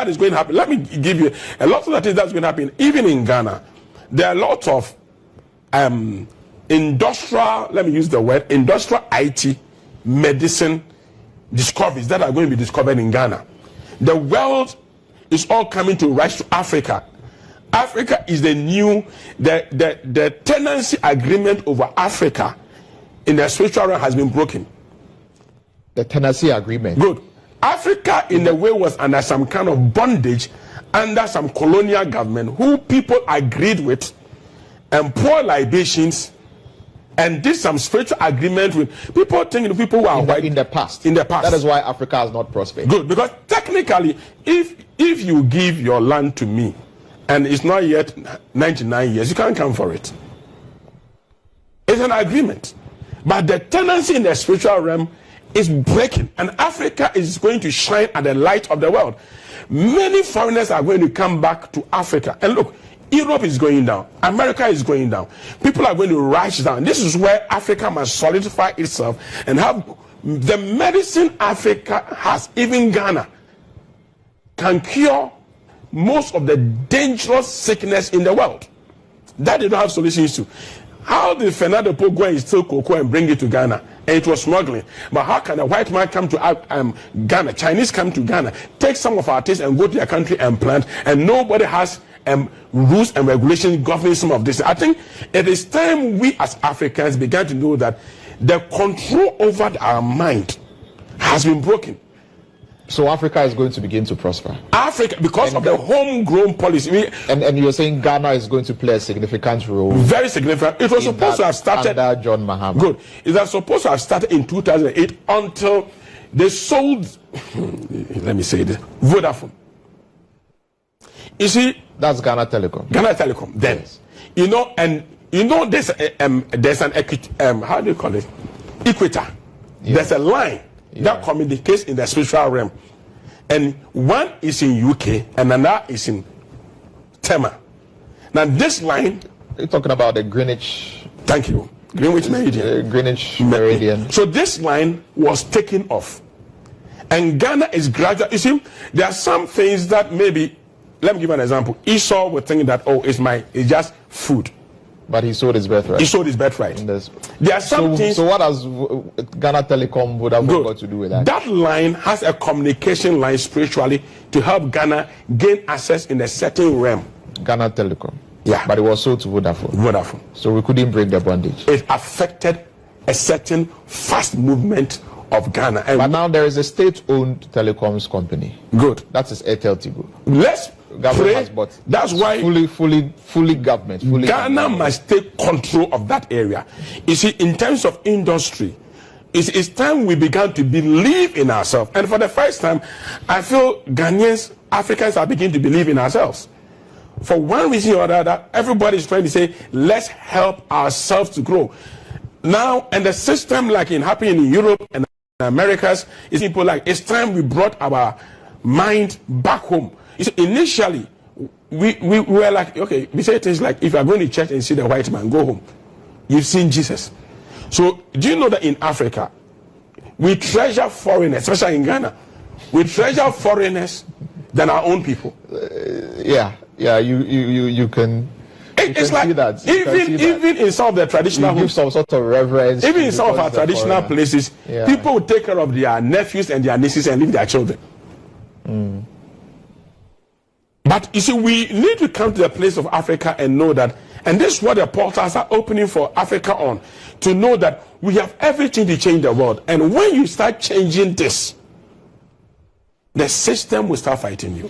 that is going to happen. Let me give you a lot of the things that's going to happen. Even in Ghana, there are a lot of industrial, let me use the word, industrial IT, medicine discoveries that are going to be discovered in Ghana. The world is all coming to rush to Africa. Africa is the new, the tenancy agreement over Africa in the spiritual realm has been broken. The tenancy agreement. Good. Africa in a way was under some kind of bondage under some colonial government who people agreed with and pour libations and did some spiritual agreement with people thinking people who are white in the past. In the past. That is why Africa has not prospered. Good, because technically if you give your land to me and it's not yet 99 years, you can't come for it. It's an agreement. But the tenancy in the spiritual realm is breaking, and Africa is going to shine at the light of the world. Many foreigners are going to come back to Africa. And look, Europe is going down, America is going down, people are going to rush down. This is where Africa must solidify itself and have the medicine Africa has, even Ghana, can cure most of the dangerous sickness in the world that they don't have solutions to. How did Fernando Po go and steal cocoa and bring it to Ghana? And it was smuggling. But how can a white man come to Ghana, Chinese come to Ghana, take some of our taste and go to their country and plant, and nobody has rules and regulations governing some of this? I think it is time we as Africans began to know that the control over our mind has been broken. So Africa is going to begin to prosper. Africa, because of the homegrown policy. And you're saying Ghana is going to play a significant role. Very significant. It was supposed to have started under John Mahama. Good. It was supposed to have started in 2008 until they sold, let me say this, Vodafone. You see, that's Ghana Telecom. Ghana Telecom. Then, yes. There's an how do you call it? Equator. Yeah. There's a line that communicates in the spiritual realm, and one is in UK and another is in Tema. Now this line, you're talking about the Greenwich. Thank you, Greenwich Meridian. Greenwich Meridian. So this line was taken off, and Ghana is gradual. You see, there are some things that maybe. Let me give an example. Esau would think that it's just food. But he sold his birthright. He sold his birthright. There are some things. So what does Ghana Telecom would have got to do with that? That line has a communication line spiritually to help Ghana gain access in a certain realm. Ghana Telecom. Yeah. But it was sold to Vodafone. Vodafone. So we couldn't break the bondage. It affected a certain fast movement of Ghana. But now there is a state-owned telecoms company. Good. That is Airtel Tigo. Let's government has bought. That's why fully government. Ghana must take control of that area. You see, in terms of industry, it's time we began to believe in ourselves. And for the first time, I feel Ghanaians, Africans are beginning to believe in ourselves. For one reason or another, everybody is trying to say, let's help ourselves to grow. Now, and the system like in happening in Europe and Americas is people like, it's time we brought our mind back home. You see, initially, we were like, okay, we say things like, if you are going to church and see the white man, go home. You've seen Jesus. So, do you know that in Africa, we treasure foreigners, especially in Ghana, we treasure foreigners than our own people. You can. It's like that. Even in some of the traditional homes, some sort of reverence. Even in some of our traditional places, people will take care of their nephews and their nieces and leave their children. But you see, we need to come to the place of Africa and know that, and this is what the portals are opening for Africa on, to know that we have everything to change the world. And when you start changing this, the system will start fighting you.